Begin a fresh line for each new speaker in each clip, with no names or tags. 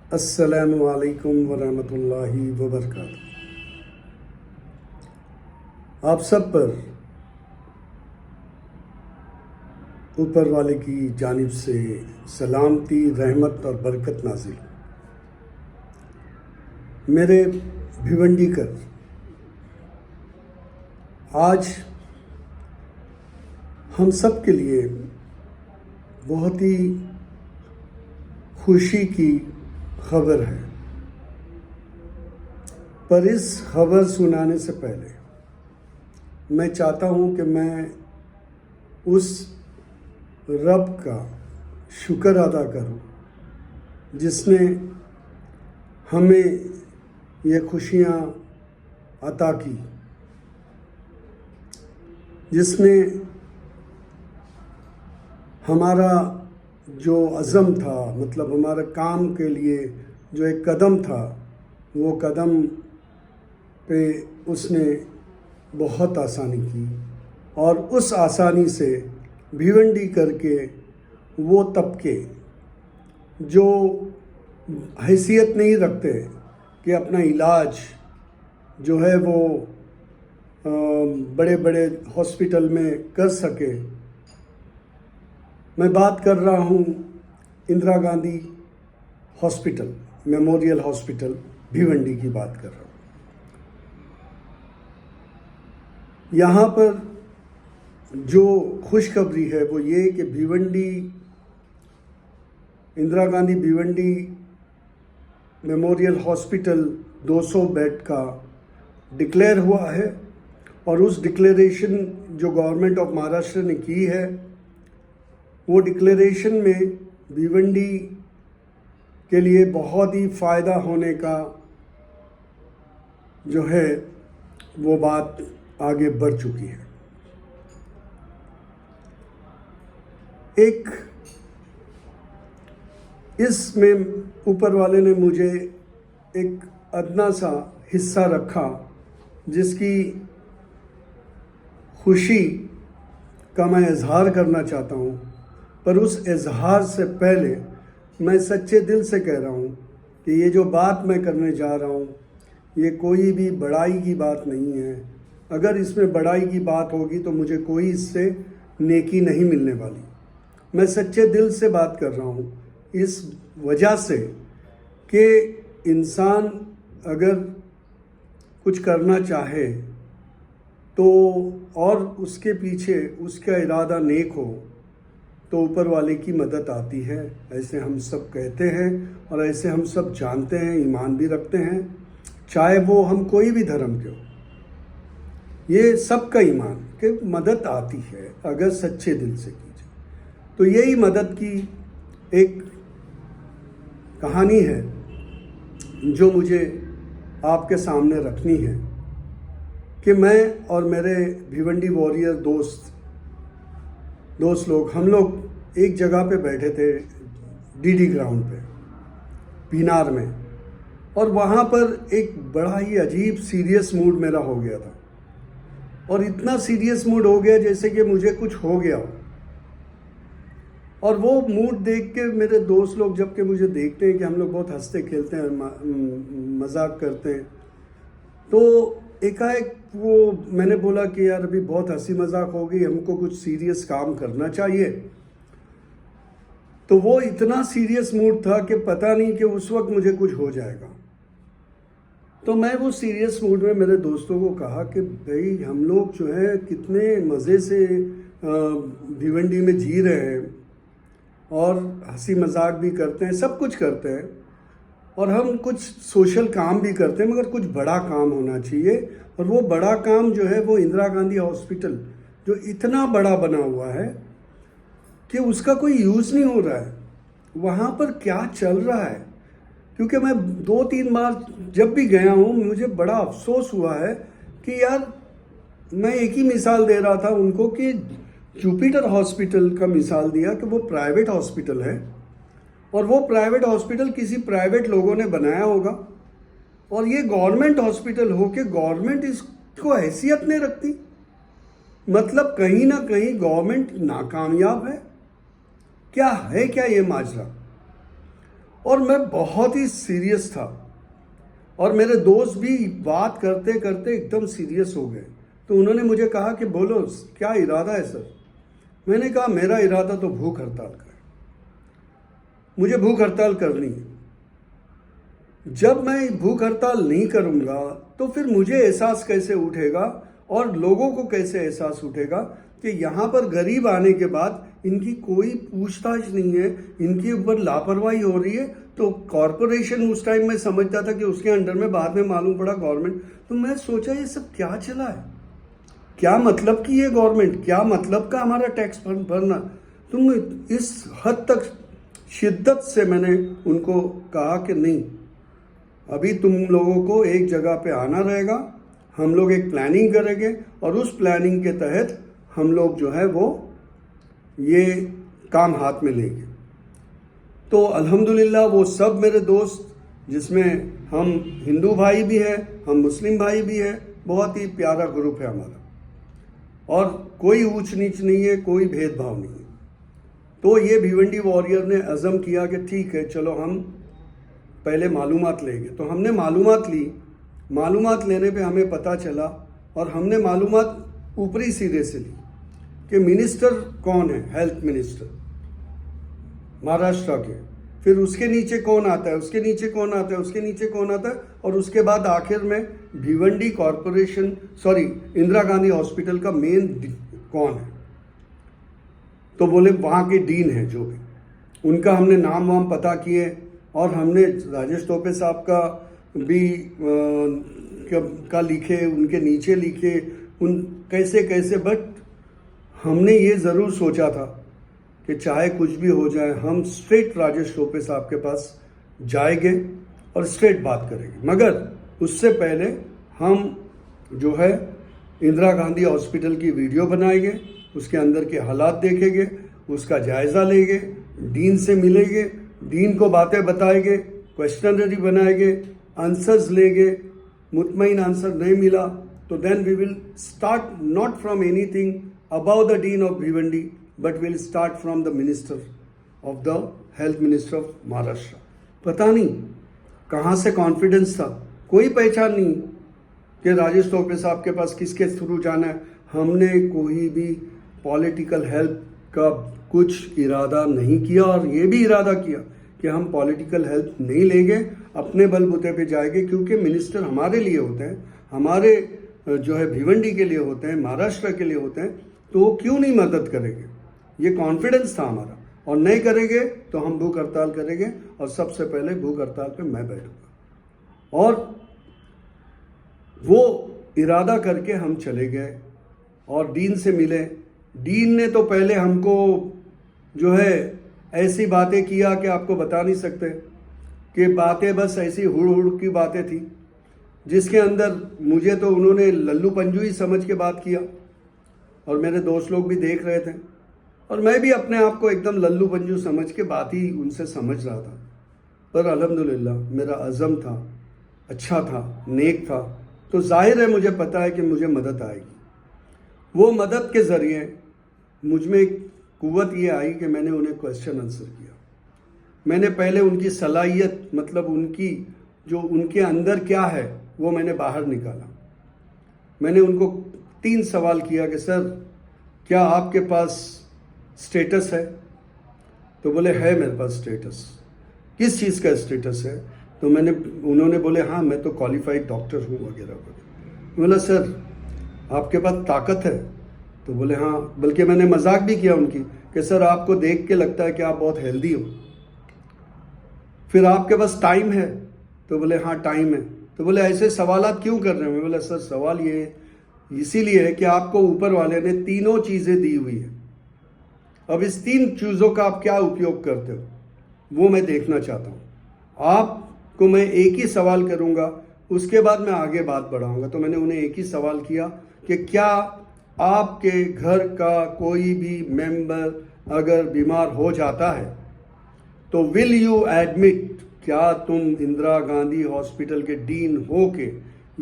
अस्सलामु अलैकुम वरहमतुल्लाहि वबरकातुहू। आप सब पर ऊपर वाले की जानिब से सलामती, रहमत और बरकत नाजिल हो। मेरे भिवंडीकर, आज हम सब के लिए बहुत ही खुशी की खबर है, पर इस खबर सुनाने से पहले मैं चाहता हूँ कि मैं उस रब का शुक्र अदा करूँ जिसने हमें ये खुशियाँ अता की, जिसने हमारा जो अज़म था, मतलब हमारे काम के लिए जो एक कदम था, वो कदम पे उसने बहुत आसानी की और उस आसानी से भिवंडी करके वो तबके जो हैसियत नहीं रखते कि अपना इलाज जो है वो बड़े बड़े हॉस्पिटल में कर सके। मैं बात कर रहा हूँ Indira Gandhi hospital, memorial hospital Bhiwandi की बात कर रहा हूँ। यहाँ पर जो खुशखबरी है वो ये कि Bhiwandi, Indira Gandhi Bhiwandi memorial hospital 200 bed का डिक्लेयर हुआ है और उस डिक्लेरेशन जो गवर्नमेंट ऑफ महाराष्ट्र ने की है, वो डिक्लेरेशन में भिवंडी के लिए बहुत ही फ़ायदा होने का जो है वो बात आगे बढ़ चुकी है। एक इसमें ऊपर वाले ने मुझे एक अदना सा हिस्सा रखा जिसकी खुशी का मैं इजहार करना चाहता हूँ, पर उस इजहार से पहले मैं सच्चे दिल से कह रहा हूँ कि ये जो बात मैं करने जा रहा हूँ ये कोई भी बड़ाई की बात नहीं है। अगर इसमें बड़ाई की बात होगी तो मुझे कोई इससे नेकी नहीं मिलने वाली। मैं सच्चे दिल से बात कर रहा हूँ इस वजह से कि इंसान अगर कुछ करना चाहे तो और उसके पीछे उसका इरादा नेक हो तो ऊपर वाले की मदद आती है। ऐसे हम सब कहते हैं और ऐसे हम सब जानते हैं, ईमान भी रखते हैं, चाहे वो हम कोई भी धर्म के हो। ये सबका ईमान कि मदद आती है अगर सच्चे दिल से की जाए। तो यही मदद की एक कहानी है जो मुझे आपके सामने रखनी है कि मैं और मेरे भिवंडी वॉरियर दोस्त लोग, हम लोग एक जगह पे बैठे थे डीडी ग्राउंड पे पीनार में, और वहाँ पर एक बड़ा ही अजीब सीरियस मूड मेरा हो गया था और इतना सीरियस मूड हो गया जैसे कि मुझे कुछ हो गया हो। और वो मूड देख के मेरे दोस्त लोग जबकि मुझे देखते हैं कि हम लोग बहुत हंसते खेलते हैं, मजाक करते हैं, तो एकाएक वो मैंने बोला कि यार अभी बहुत हंसी मजाक हो गई, हमको कुछ सीरियस काम करना चाहिए। तो वो इतना सीरियस मूड था कि पता नहीं कि उस वक्त मुझे कुछ हो जाएगा। तो मैं वो सीरियस मूड में मेरे दोस्तों को कहा कि भाई हम लोग जो है कितने मज़े से भिवंडी में जी रहे हैं और हंसी मजाक भी करते हैं, सब कुछ करते हैं और हम कुछ सोशल काम भी करते हैं, मगर कुछ बड़ा काम होना चाहिए। और वो बड़ा काम जो है वो इंदिरा गांधी हॉस्पिटल जो इतना बड़ा बना हुआ है कि उसका कोई यूज़ नहीं हो रहा है। वहाँ पर क्या चल रहा है, क्योंकि मैं 2-3 बार जब भी गया हूँ मुझे बड़ा अफसोस हुआ है कि यार मैं एक ही मिसाल दे रहा था उनको कि जुपिटर हॉस्पिटल का मिसाल दिया कि वो प्राइवेट हॉस्पिटल है और वो प्राइवेट हॉस्पिटल किसी प्राइवेट लोगों ने बनाया होगा और ये गवर्नमेंट हॉस्पिटल हो के गवर्नमेंट इसको हैसियत नहीं रखती। मतलब कहीं ना कहीं गवर्नमेंट नाकामयाब है। क्या है क्या ये माजरा। और मैं बहुत ही सीरियस था, और मेरे दोस्त भी बात करते करते एकदम सीरियस हो गए। तो उन्होंने मुझे कहा कि बोलो क्या इरादा है सर। मैंने कहा मेरा इरादा तो भूख हड़ताल का है, मुझे भूख हड़ताल करनी है। जब मैं भूख हड़ताल नहीं करूंगा तो फिर मुझे एहसास कैसे उठेगा और लोगों को कैसे एहसास उठेगा कि यहाँ पर गरीब आने के बाद इनकी कोई पूछताछ नहीं है, इनके ऊपर लापरवाही हो रही है। तो कॉरपोरेशन उस टाइम में समझता था कि उसके अंडर में, बाद में मालूम पड़ा गवर्नमेंट। तो मैं सोचा ये सब क्या चला है, क्या मतलब की ये गवर्नमेंट, क्या मतलब का हमारा टैक्स भरना। तुम इस हद तक शिद्दत से मैंने उनको कहा कि नहीं, अभी तुम लोगों को एक जगह पे आना रहेगा, हम लोग एक प्लानिंग करेंगे और उस प्लानिंग के तहत हम लोग जो है वो ये काम हाथ में लेंगे। तो अल्हम्दुलिल्लाह वो सब मेरे दोस्त, जिसमें हम हिंदू भाई भी हैं, हम मुस्लिम भाई भी हैं, बहुत ही प्यारा ग्रुप है हमारा, और कोई ऊंच नीच नहीं है, कोई भेदभाव नहीं है। तो ये भिवंडी वॉरियर ने अज़म किया कि ठीक है चलो हम पहले मालूमात लेंगे। तो हमने मालूमात ली। मालूमात लेने पे हमें पता चला, और हमने मालूमात ऊपरी सिरे से ली कि मिनिस्टर कौन है, हेल्थ मिनिस्टर महाराष्ट्र के, फिर उसके नीचे कौन आता है, उसके नीचे कौन आता है, उसके नीचे कौन आता है, और उसके बाद आखिर में भिवंडी कॉरपोरेशन इंदिरा गांधी हॉस्पिटल का मेन कौन है। तो बोले वहाँ के डीन है जो भी, उनका हमने नाम वाम पता किए, और हमने राजेश टोपे साहब का भी का लिखे, उनके नीचे लिखे, उन कैसे कैसे। बट हमने ये ज़रूर सोचा था कि चाहे कुछ भी हो जाए हम स्ट्रेट राजेश टोपे साहब के पास जाएंगे और स्ट्रेट बात करेंगे। मगर उससे पहले हम जो है इंदिरा गांधी हॉस्पिटल की वीडियो बनाएंगे, उसके अंदर के हालात देखेंगे, उसका जायज़ा लेंगे, डीन से मिलेंगे, डीन को बातें बताएंगे, क्वेश्चनरी बनाएंगे, आंसर्स लेंगे। मुतमईन आंसर नहीं मिला तो then we will start not from anything about the dean of Bhiwandi, but will start from the minister of the health minister of Maharashtra. पता नहीं कहाँ से कॉन्फिडेंस था, कोई पहचान नहीं कि राजेश टोपे साहब के पास किसके थ्रू जाना है। हमने कोई भी पॉलिटिकल हेल्प का कुछ इरादा नहीं किया, और ये भी इरादा किया कि हम पॉलिटिकल हेल्प नहीं लेंगे, अपने बलबूते पे जाएंगे, क्योंकि मिनिस्टर हमारे लिए होते हैं, हमारे जो है भिवंडी के लिए होते हैं, महाराष्ट्र के लिए होते हैं, तो वो क्यों नहीं मदद करेंगे। ये कॉन्फिडेंस था हमारा, और नहीं करेंगे तो हम भूख हड़ताल करेंगे, और सबसे पहले भूख हड़ताल पे मैं बैठूंगा। और वो इरादा करके हम चले गए और डीन से मिले। डीन ने तो पहले हमको जो है ऐसी बातें किया कि आपको बता नहीं सकते, कि बातें बस ऐसी हुड़ हुड़ की बातें थी, जिसके अंदर मुझे तो उन्होंने लल्लू पंजू ही समझ के बात किया, और मेरे दोस्त लोग भी देख रहे थे, और मैं भी अपने आप को एकदम लल्लू पंजू समझ के बात ही उनसे समझ रहा था। पर अल्हम्दुलिल्लाह मेरा अज़म था, अच्छा था, नेक था, तो जाहिर है मुझे पता है कि मुझे मदद आएगी। वो मदद के ज़रिए मुझ में कुव्वत ये आई कि मैंने उन्हें क्वेश्चन आंसर किया। मैंने पहले उनकी सलाहियत, मतलब उनकी जो उनके अंदर क्या है वो मैंने बाहर निकाला। मैंने उनको 3 सवाल किया कि सर क्या आपके पास स्टेटस है? तो बोले है मेरे पास स्टेटस। किस चीज़ का स्टेटस है? तो उन्होंने बोले हाँ मैं तो क्वालिफाइड डॉक्टर हूँ वगैरह वगैरह। बोला सर आपके पास ताकत है? तो बोले हाँ, बल्कि मैंने मजाक भी किया उनकी कि सर आपको देख के लगता है कि आप बहुत हेल्दी हो। फिर आपके पास टाइम है? तो बोले हाँ टाइम है। तो बोले ऐसे सवालात क्यों कर रहे हैं? बोला सर सवाल ये इसीलिए है कि आपको ऊपर वाले ने तीनों चीज़ें दी हुई है, अब इस 3 चीज़ों का आप क्या उपयोग करते हो वो मैं देखना चाहता हूँ। आपको मैं एक ही सवाल करूँगा, उसके बाद मैं आगे बात बढ़ाऊँगा। तो मैंने उन्हें एक ही सवाल किया कि क्या आपके घर का कोई भी मेंबर अगर बीमार हो जाता है तो विल यू एडमिट, क्या तुम इंदिरा गांधी हॉस्पिटल के डीन हो के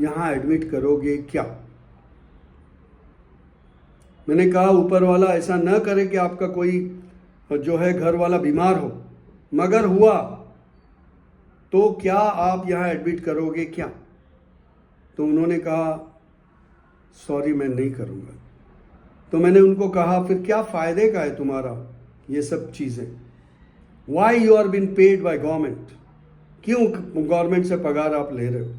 यहाँ एडमिट करोगे क्या? मैंने कहा ऊपर वाला ऐसा न करे कि आपका कोई जो है घर वाला बीमार हो, मगर हुआ तो क्या आप यहाँ एडमिट करोगे क्या? तो उन्होंने कहा सॉरी मैं नहीं करूँगा। तो मैंने उनको कहा फिर क्या फ़ायदे का है तुम्हारा ये सब चीज़ें? Why you are been paid by government? क्यों गवर्नमेंट से पगार आप ले रहे हो?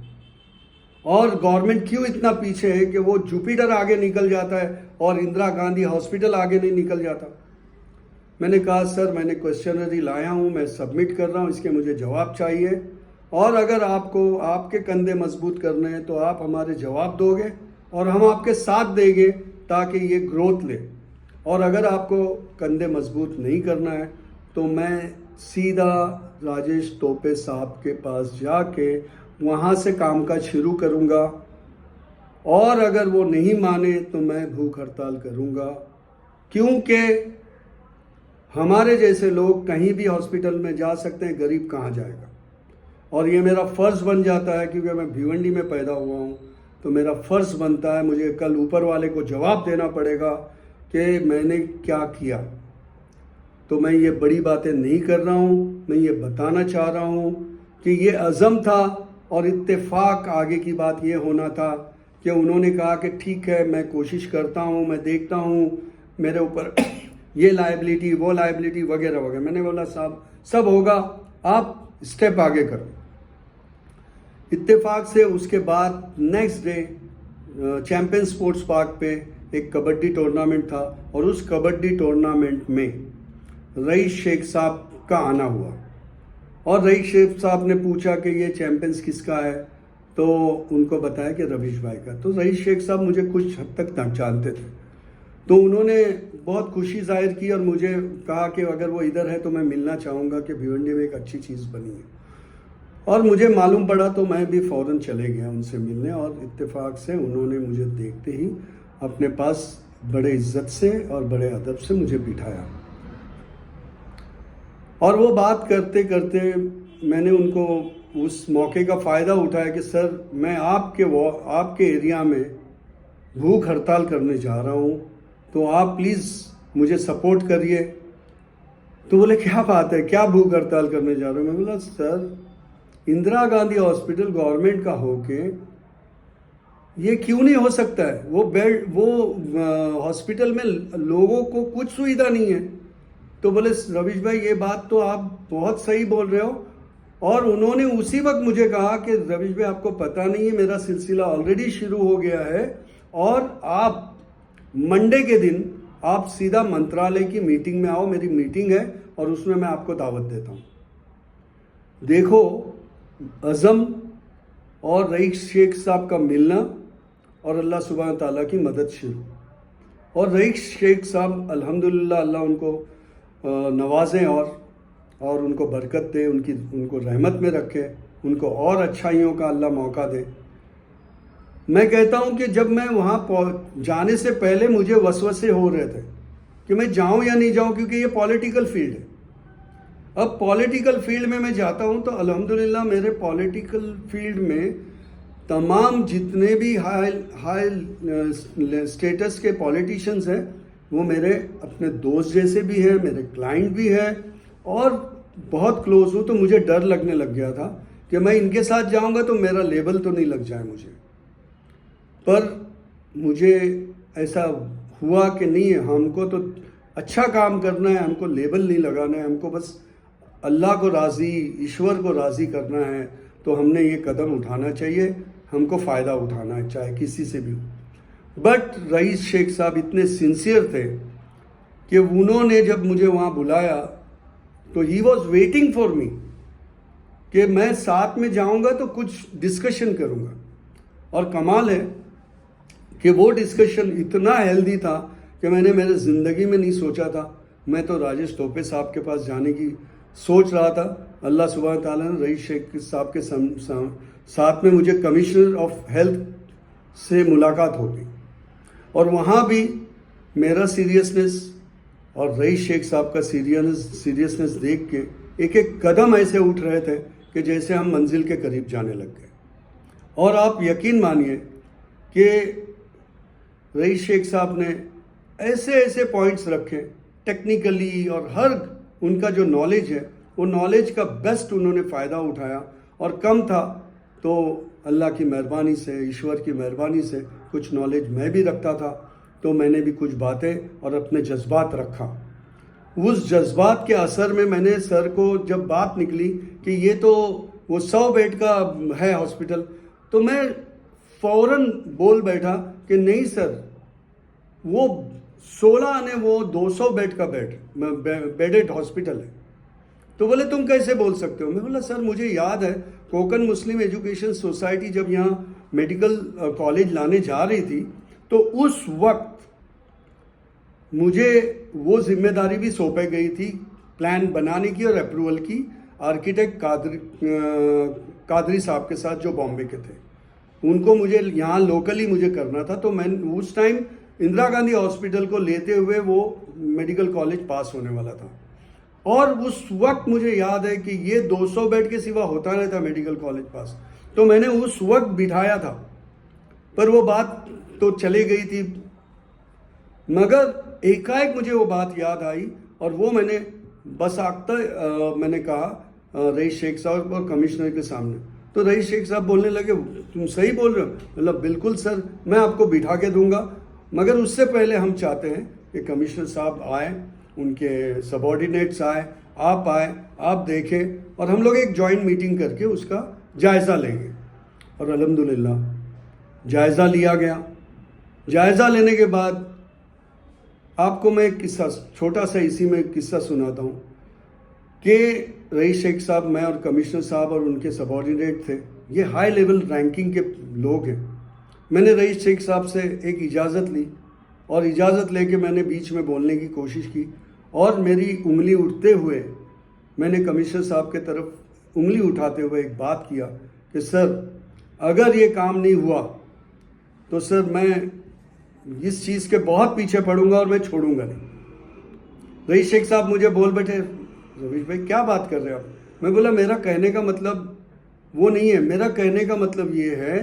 और गवर्नमेंट क्यों इतना पीछे है कि वो जुपिटर आगे निकल जाता है और इंदिरा गांधी हॉस्पिटल आगे नहीं निकल जाता? मैंने कहा सर मैंने क्वेश्चनरी लाया हूँ, मैं सबमिट कर रहा हूँ, इसके मुझे जवाब चाहिए, और अगर आपको आपके कंधे मजबूत करने हैं तो आप हमारे जवाब दोगे और हम आपके साथ देंगे ताकि ये ग्रोथ ले। और अगर आपको कंधे मजबूत नहीं करना है तो मैं सीधा राजेश टोपे साहब के पास जाके वहाँ से कामकाज शुरू करूँगा, और अगर वो नहीं माने तो मैं भूख हड़ताल करूँगा, क्योंकि हमारे जैसे लोग कहीं भी हॉस्पिटल में जा सकते हैं, गरीब कहाँ जाएगा? और ये मेरा फ़र्ज़ बन जाता है क्योंकि मैं भिवंडी में पैदा हुआ हूँ, तो मेरा फ़र्ज़ बनता है, मुझे कल ऊपर वाले को जवाब देना पड़ेगा कि मैंने क्या किया। तो मैं ये बड़ी बातें नहीं कर रहा हूँ, मैं ये बताना चाह रहा हूँ कि ये अज़म था और इत्तेफाक आगे की बात ये होना था कि उन्होंने कहा कि ठीक है मैं कोशिश करता हूँ, मैं देखता हूँ मेरे ऊपर ये लायबिलिटी वो लायबिलिटी वगैरह वगैरह। मैंने बोला साहब सब होगा, आप स्टेप आगे करो। इत्तेफाक से उसके बाद next day champion sports park पे एक कबड्डी टूर्नामेंट था, और उस कबड्डी टूर्नामेंट में रईस शेख साहब का आना हुआ, और रईस शेख साहब ने पूछा कि ये चैम्पियंस किसका है, तो उनको बताया कि रवीश भाई का। तो रईस शेख साहब मुझे कुछ हद तक जानते थे, तो उन्होंने बहुत खुशी जाहिर की और मुझे कहा कि अगर वो इधर है तो मैं मिलना चाहूँगा कि भिवंडी में एक अच्छी चीज़ बनी है। और मुझे मालूम पड़ा तो मैं भी फ़ौरन चले गया उनसे मिलने, और इत्तेफाक से उन्होंने मुझे देखते ही अपने पास बड़े इज्जत से और बड़े अदब से मुझे बिठाया, और वो बात करते करते मैंने उनको उस मौके का फ़ायदा उठाया कि सर मैं आपके एरिया में भूख हड़ताल करने जा रहा हूँ, तो आप प्लीज़ मुझे सपोर्ट करिए। तो बोले क्या बात है, क्या भूख हड़ताल करने जा रहे हो? मैं बोला sir Indira Gandhi hospital government का होके ये क्यों नहीं हो सकता है? वो बेड वो हॉस्पिटल में लोगों को कुछ सुविधा नहीं है। तो बोले रवीश भाई ये बात तो आप बहुत सही बोल रहे हो, और उन्होंने उसी वक्त मुझे कहा कि रवीश भाई आपको पता नहीं है मेरा सिलसिला ऑलरेडी शुरू हो गया है, और आप मंडे के दिन आप सीधा मंत्रालय की मीटिंग में आओ, मेरी मीटिंग है और उसमें मैं आपको दावत देता हूँ। देखो अज़म और रईस शेख साहब का मिलना और अल्लाह सुब्हान ताला की मदद शुरू। और रईस शेख साहब अल्हम्दुलिल्लाह अल्लाह उनको नवाजें और उनको बरकत दे, उनको रहमत में रखे, उनको और अच्छाइयों का अल्लाह मौका दे। मैं कहता हूं कि जब मैं वहाँ जाने से पहले मुझे वसवसे हो रहे थे कि मैं जाऊं या नहीं जाऊं, क्योंकि ये पॉलिटिकल फील्ड है। अब पॉलिटिकल फील्ड में मैं जाता हूं तो अल्हम्दुलिल्लाह मेरे पॉलिटिकल फील्ड में तमाम जितने भी हाई स्टेटस के पॉलिटिशियंस हैं वो मेरे अपने दोस्त जैसे भी हैं, मेरे क्लाइंट भी हैं, और बहुत क्लोज हूँ। तो मुझे डर लगने लग गया था कि मैं इनके साथ जाऊंगा तो मेरा लेबल तो नहीं लग जाए मुझे, पर मुझे ऐसा हुआ कि नहीं, हमको तो अच्छा काम करना है, हमको लेबल नहीं लगाना है, हमको बस अल्लाह को राज़ी, ईश्वर को राज़ी करना है। तो हमने ये कदम उठाना चाहिए, हमको फ़ायदा उठाना है चाहे किसी से भी हो। बट रईस शेख साहब इतने सिंसियर थे कि उन्होंने जब मुझे वहाँ बुलाया तो he was waiting for me कि मैं साथ में जाऊँगा तो कुछ डिस्कशन करूँगा। और कमाल है कि वो डिस्कशन इतना हेल्दी था कि मैंने मेरे ज़िंदगी में नहीं सोचा था। मैं तो राजेश टोपे साहब के पास जाने की सोच रहा था, अल्लाह सुब्हान ताला ने रईस शेख साहब के साथ में मुझे कमिश्नर ऑफ हेल्थ से मुलाकात हो गई, और वहाँ भी मेरा सीरियसनेस और रईस शेख साहब का सीरियसनेस देख के एक एक कदम ऐसे उठ रहे थे कि जैसे हम मंजिल के करीब जाने लग गए। और आप यकीन मानिए कि रईस शेख साहब ने ऐसे ऐसे पॉइंट्स रखे टेक्निकली, और हर उनका जो नॉलेज है वो नॉलेज का बेस्ट उन्होंने फ़ायदा उठाया और कम था तो अल्लाह की मेहरबानी से, ईश्वर की मेहरबानी से कुछ नॉलेज मैं भी रखता था, तो मैंने भी कुछ बातें और अपने जज्बात रखा। उस जज्बात के असर में मैंने सर को जब बात निकली कि ये तो वो 100 बेड का है हॉस्पिटल, तो मैं फ़ौरन बोल बैठा कि नहीं सर, वो 16 आने वो 200 बेड का बेडेड हॉस्पिटल है। तो बोले तुम कैसे बोल सकते हो? मैं बोला सर मुझे याद है कोकन मुस्लिम एजुकेशन सोसाइटी जब यहाँ मेडिकल कॉलेज लाने जा रही थी, तो उस वक्त मुझे वो जिम्मेदारी भी सौंपी गई थी प्लान बनाने की और अप्रूवल की, आर्किटेक्ट कादरी साहब के साथ जो बॉम्बे के थे, उनको मुझे यहाँ लोकली मुझे करना था। तो मैं उस टाइम इंदिरा गांधी हॉस्पिटल को लेते हुए वो मेडिकल कॉलेज पास होने वाला था, और उस वक्त मुझे याद है कि ये 200 बेड के सिवा होता नहीं था मेडिकल कॉलेज पास। तो मैंने उस वक्त बिठाया था, पर वो बात तो चली गई थी, मगर एकाएक मुझे वो बात याद आई और वो मैंने मैंने कहा रईस शेख साहब और कमिश्नर के सामने। तो रईस शेख साहब बोलने लगे तुम सही बोल रहे हो? मतलब बिल्कुल सर, मैं आपको बिठा के दूंगा, मगर उससे पहले हम चाहते हैं कि कमिश्नर साहब आए, उनके सबॉर्डिनेट्स आए, आप आए, आप देखें और हम लोग एक जॉइंट मीटिंग करके उसका जायज़ा लेंगे। और अल्हम्दुलिल्लाह जायज़ा लिया गया। जायज़ा लेने के बाद आपको मैं एक किस्सा, छोटा सा इसी में एक किस्सा सुनाता हूँ कि रईस शेख साहब, मैं और कमिश्नर साहब और उनके सबॉर्डिनेट थे, ये हाई लेवल रैंकिंग के लोग हैं। मैंने रईस शेख साहब से एक इजाज़त ली और इजाज़त लेके मैंने बीच में बोलने की कोशिश की, और मेरी उंगली उठते हुए मैंने कमिश्नर साहब के तरफ उंगली उठाते हुए एक बात किया कि सर अगर ये काम नहीं हुआ तो सर मैं इस चीज़ के बहुत पीछे पड़ूंगा और मैं छोड़ूंगा नहीं। रईस शेख साहब मुझे बोल बैठे, रवीश भाई क्या बात कर रहे हो आप? मैं बोला मेरा कहने का मतलब वो नहीं है, मेरा कहने का मतलब ये है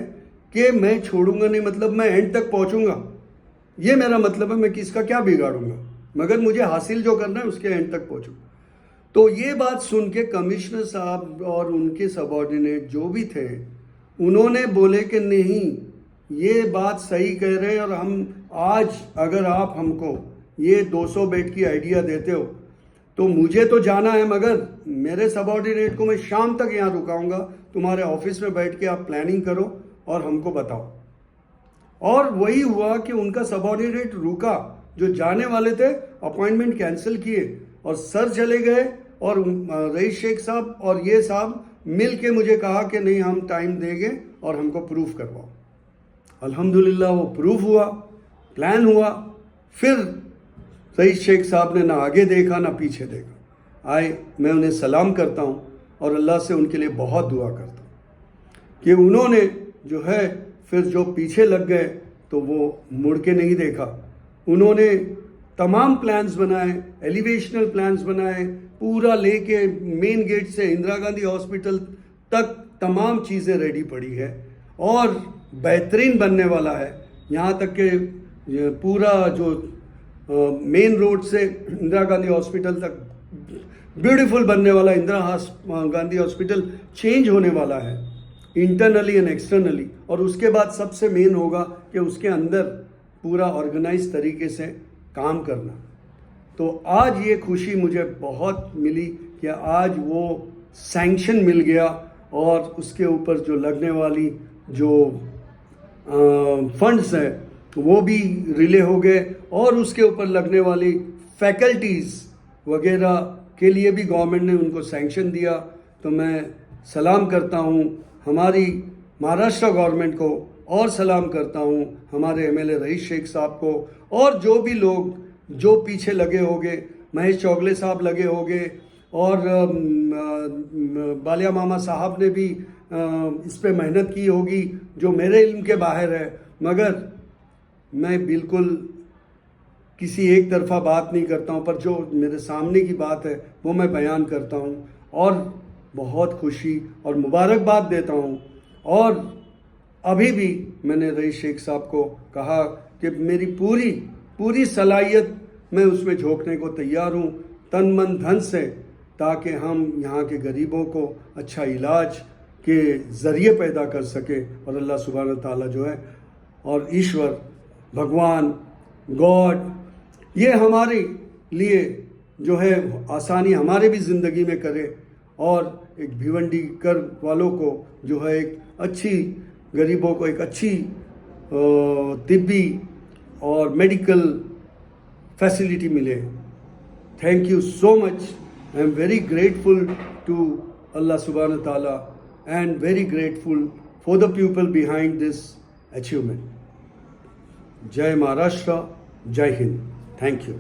कि मैं छोड़ूंगा नहीं, मतलब मैं एंड तक पहुंचूंगा, ये मेरा मतलब है। मैं किसका क्या बिगाड़ूंगा, मगर मुझे हासिल जो करना है उसके एंड तक पहुंचूं। तो ये बात सुन के कमिश्नर साहब और उनके सबॉर्डिनेट जो भी थे, उन्होंने बोले कि नहीं ये बात सही कह रहे हैं, और हम आज अगर आप हमको ये 200 बेड की आइडिया देते हो तो मुझे तो जाना है, मगर मेरे सबॉर्डिनेट को मैं शाम तक यहाँ रुकाऊंगा, तुम्हारे ऑफिस में बैठ के आप प्लानिंग करो और हमको बताओ। और वही हुआ कि उनका सबॉर्डिनेट रुका, जो जाने वाले थे अपॉइंटमेंट कैंसिल किए और सर चले गए, और रईस शेख साहब और ये साहब मिल के मुझे कहा कि नहीं हम टाइम देंगे और हमको प्रूफ करवाओ। अल्हम्दुलिल्लाह वो प्रूफ हुआ, प्लान हुआ। फिर रईस शेख साहब ने ना आगे देखा ना पीछे देखा, आए, मैं उन्हें सलाम करता हूँ और अल्लाह से उनके लिए बहुत दुआ करता हूँ कि उन्होंने जो है फिर जो पीछे लग गए तो वो मुड़ के नहीं देखा। उन्होंने तमाम प्लान्स बनाए, एलिवेशनल प्लान्स बनाए, पूरा लेके मेन गेट से इंदिरा गांधी हॉस्पिटल तक तमाम चीज़ें रेडी पड़ी है और बेहतरीन बनने वाला है। यहाँ तक कि पूरा जो मेन रोड से इंदिरा गांधी हॉस्पिटल तक ब्यूटीफुल बनने वाला, इंदिरा गांधी हॉस्पिटल चेंज होने वाला है इंटरनली एंड एक्सटर्नली। और उसके बाद सबसे मेन होगा कि उसके अंदर पूरा ऑर्गेनाइज तरीके से काम करना। तो आज ये खुशी मुझे बहुत मिली कि आज वो सैंक्शन मिल गया और उसके ऊपर जो लगने वाली जो फंड्स हैं वो भी रिले हो गए, और उसके ऊपर लगने वाली फैकल्टीज़ वगैरह के लिए भी गवर्नमेंट ने उनको सैंक्शन दिया। तो मैं सलाम करता हूँ हमारी महाराष्ट्र गवर्नमेंट को, और सलाम करता हूँ हमारे एमएलए रईस शेख साहब को, और जो भी लोग जो पीछे लगे होंगे, महेश चौगले साहब लगे होंगे, और बालिया मामा साहब ने भी इस पे मेहनत की होगी जो मेरे इल्म के बाहर है। मगर मैं बिल्कुल किसी एक तरफा बात नहीं करता हूँ, पर जो मेरे सामने की बात है वो मैं बयान करता हूँ और बहुत खुशी और मुबारकबाद देता हूँ। और अभी भी मैंने रईस शेख साहब को कहा कि मेरी पूरी सलाहियत मैं उसमें झोंकने को तैयार हूँ, तन मन धन से, ताकि हम यहाँ के गरीबों को अच्छा इलाज, के ज़रिए पैदा कर सके। और अल्लाह सुब्हानहू ताला जो है और ईश्वर भगवान गॉड ये हमारे लिए जो है आसानी हमारे भी ज़िंदगी में करे और एक भिवंडी कर वालों को जो है एक अच्छी गरीबों को एक अच्छी तिब्बी और मेडिकल फैसिलिटी मिले। Thank you so much. I am very grateful to Allah सुब्हानहू ताला and very grateful for the people behind this achievement. Jai Maharashtra, Jai Hind. Thank you.